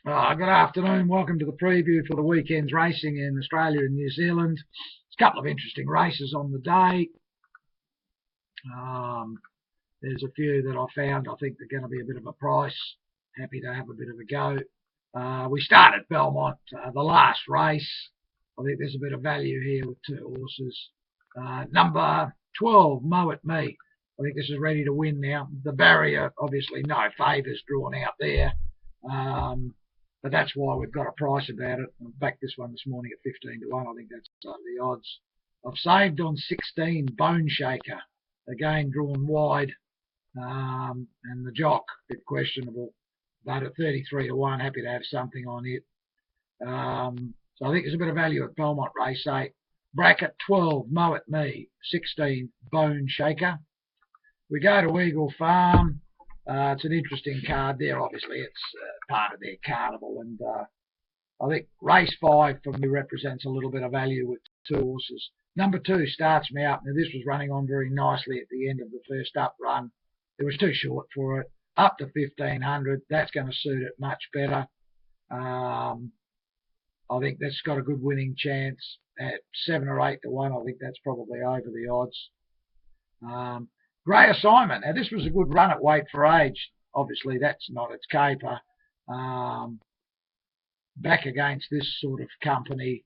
Good afternoon. Welcome to the preview for the weekend's racing in Australia and New Zealand. There's a couple of interesting races on the day. There's a few that I found I think they're going to be a bit of a price. Happy to have a bit of a go. We start at Belmont, the last race. I think there's a bit of value here with two horses. Number 12, Mow At Me. I think this is ready to win now. The barrier, obviously no favours drawn out there. But that's why we've got a price about it. I backed this one this morning at 15 to 1. I think that's the odds. I've saved on 16, Bone Shaker. Again, drawn wide. And the jock, a bit questionable. But at 33 to 1, happy to have something on it. So I think there's a bit of value at Belmont race 8. Bracket 12, Mow At Me. 16, Bone Shaker. We go to Eagle Farm. It's an interesting card there. Obviously, it's part of their carnival, and I think race 5 for me represents a little bit of value with two horses. Number 2 starts me up. Now, this was running on very nicely at the end of the first up run. It was too short for it. Up to 1,500. That's going to suit it much better. I think that's got a good winning chance at 7 or 8 to 1. I think that's probably over the odds. Grey Assignment. Now, this was a good run at weight for age. Obviously, that's not its caper. Back against this sort of company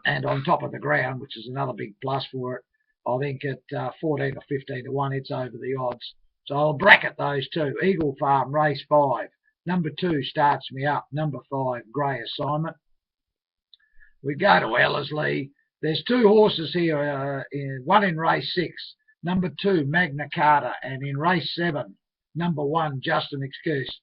and on top of the ground, which is another big plus for it. I think at 14 or 15 to 1, it's over the odds. So I'll bracket those two. Eagle Farm, race 5. Number 2 starts me up. Number 5, Grey Assignment. We go to Ellerslie. There's two horses here, one in race 6. Number 2, Magna Carta, and in race 7, number 1, Just An Excuse.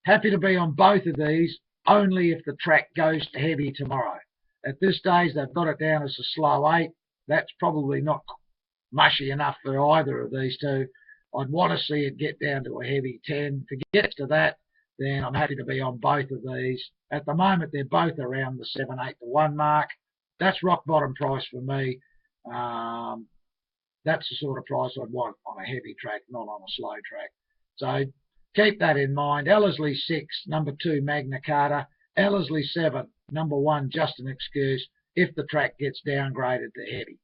Happy to be on both of these, only if the track goes to heavy tomorrow. At this stage, they've got it down as a slow 8. That's probably not mushy enough for either of these two. I'd want to see it get down to a heavy 10. If it gets to that, then I'm happy to be on both of these. At the moment, they're both around the 7, 8 to 1 mark. That's rock bottom price for me. That's the sort of price I'd want on a heavy track, not on a slow track. So keep that in mind. Ellerslie 6, number 2, Magna Carta. Ellerslie 7, number 1, Just An Excuse, if the track gets downgraded to heavy.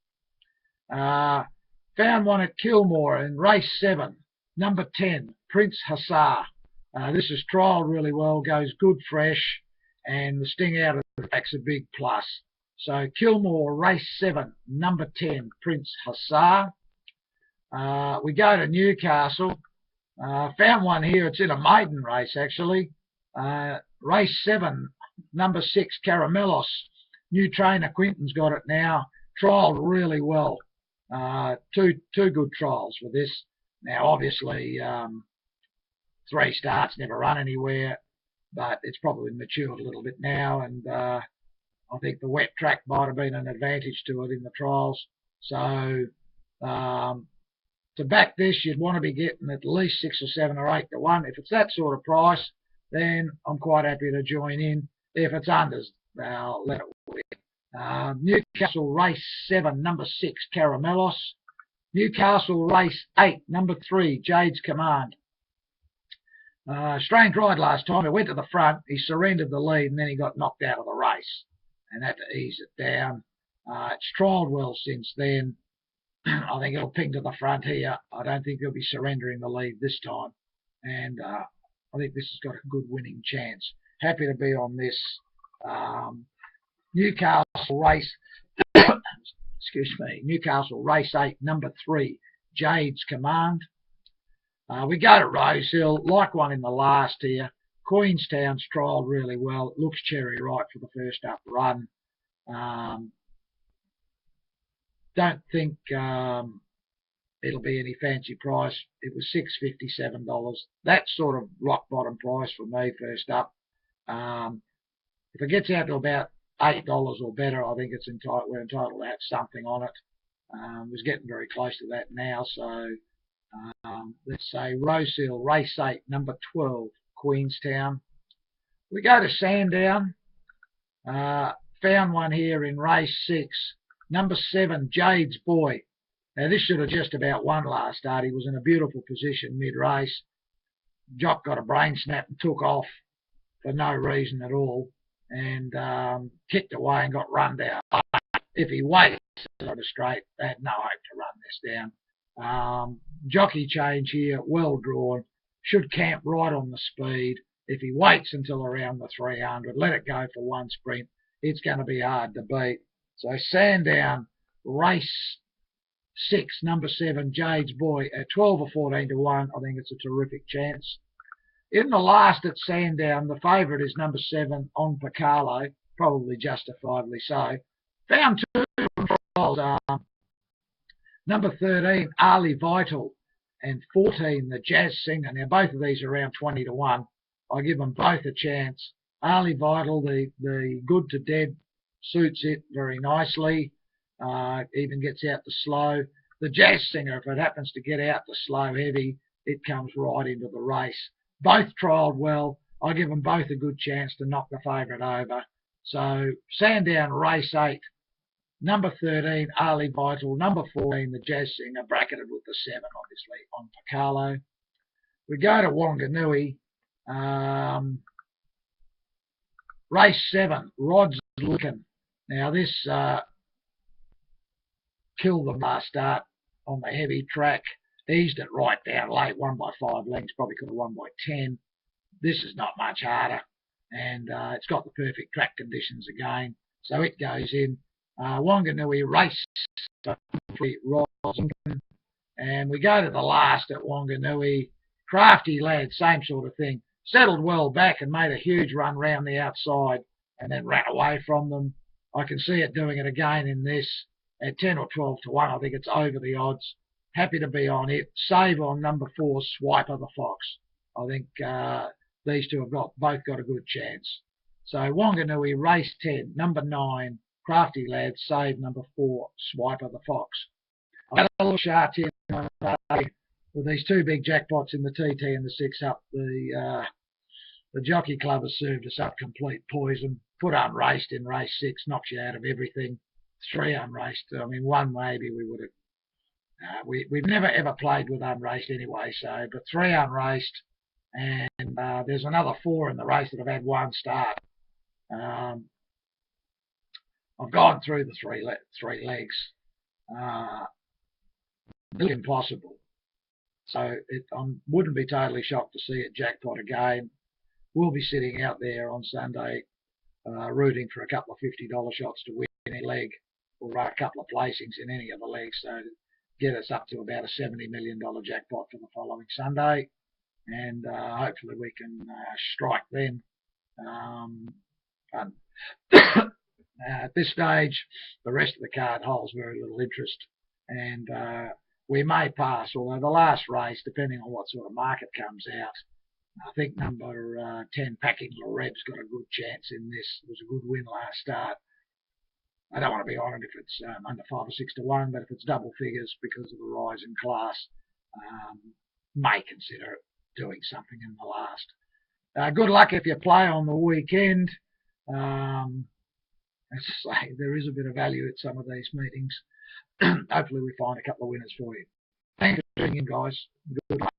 Found one at Kilmore in race 7, number 10, Prince Hussar. This is trialled really well, goes good fresh, and the sting out of the track's a big plus. So Kilmore, race 7, number 10, Prince Hussar. We go to Newcastle. Found one here. It's in a maiden race, actually. Race 7, number 6, Caramelos. New trainer Quinton's got it now. Trialled really well. Two good trials for this. Now, obviously, 3 starts, never run anywhere, but it's probably matured a little bit now, and I think the wet track might have been an advantage to it in the trials. So to back this, you'd want to be getting at least 6 or 7 or 8 to 1. If it's that sort of price, then I'm quite happy to join in. If it's unders, I'll let it win. Newcastle race 7, number 6, Caramelos. Newcastle race 8, number 3, Jade's Command. Strange ride last time. He went to the front, he surrendered the lead, and then he got knocked out of the race and had to ease it down. It's trialled well since then. I think it'll ping to the front here. I don't think he'll be surrendering the lead this time. And I think this has got a good winning chance. Happy to be on this. Newcastle race, Newcastle race 8, number 3, Jade's Command. We go to Rosehill, like one in the last here. Queenstown's trialled really well. It looks cherry ripe for the first up run. Don't think it'll be any fancy price. It was $6.57. That's sort of rock bottom price for me first up. If it gets out to about $8 or better, I think we're entitled to have something on it. It's getting very close to that now, so let's say Rosehill, race 8, number 12, Queenstown. We go to Sandown. Found one here in race 6, number 7, Jade's Boy. Now, this should have just about won last start. He was in a beautiful position mid-race. Jock got a brain snap and took off. for no reason at all, and kicked away and got run down. If he waits on a straight, they had no hope to run this down. Jockey change here, well drawn, should camp right on the speed. If he waits until around the 300, let it go for one sprint, it's going to be hard to beat. So Sandown, race 6, number 7, Jade's Boy, at 12 or 14 to 1. I think it's a terrific chance. In the last at Sandown, the favourite is number 7, On Picalo, probably justifiably so. Found 2 trials, number 13, Ali Vital, and 14, the Jazz Singer. Now, both of these are around 20 to 1. I give them both a chance. Ali Vital, the good to dead, suits it very nicely. Even gets out the slow. The Jazz Singer, if it happens to get out the slow heavy, it comes right into the race. Both trialled well. I give them both a good chance to knock the favourite over. So Sandown, race 8. Number 13, Ali Vital. Number 14, the Jazz Singer, bracketed with the 7, obviously, On Picalo. We go to Wanganui. Race 7, Rod's Lookin'. Now, this killed them last start on the heavy track. Eased it right down late, won by 5 lengths, probably could have won by 10. This is not much harder, and it's got the perfect track conditions again, so it goes in. Wanganui, race 3, Rod's Lookin'. And we go to the last at Wanganui. Crafty lad, same sort of thing. Settled well back and made a huge run round the outside and then ran away from them. I can see it doing it again in this at 10 or 12 to 1. I think it's over the odds. Happy to be on it. Save on number 4, Swiper the Fox. I think these two have both got a good chance. So Wanganui, race 10, number 9, Crafty Lad, save number 4, Swiper the Fox. I've got a little sharp here with these 2 big jackpots in the TT and the 6 up. The Jockey Club has served us up complete poison. Put unraced in race 6, knocks you out of everything. 3 unraced. I mean, 1 maybe we would have. We've never ever played with unraced anyway, so, but 3 unraced, and there's another 4 in the race that have had 1 start. I've gone through the three legs. It's impossible. So I wouldn't be totally shocked to see it jackpot again. We'll be sitting out there on Sunday rooting for a couple of $50 shots to win any leg, or run a couple of placings in any of the legs, so to get us up to about a $70 million jackpot for the following Sunday. And hopefully we can strike then. At this stage, the rest of the card holds very little interest, and we may pass, although the last race, depending on what sort of market comes out, I think number 10, Packing Loreb's got a good chance in this. It was a good win last start. I don't want to be on it if it's under 5 or 6 to 1, but if it's double figures because of the rise in class, may consider doing something in the last. Good luck if you play on the weekend. As I say, there is a bit of value at some of these meetings. Hopefully we find a couple of winners for you. Thanks for tuning in, guys. Good luck.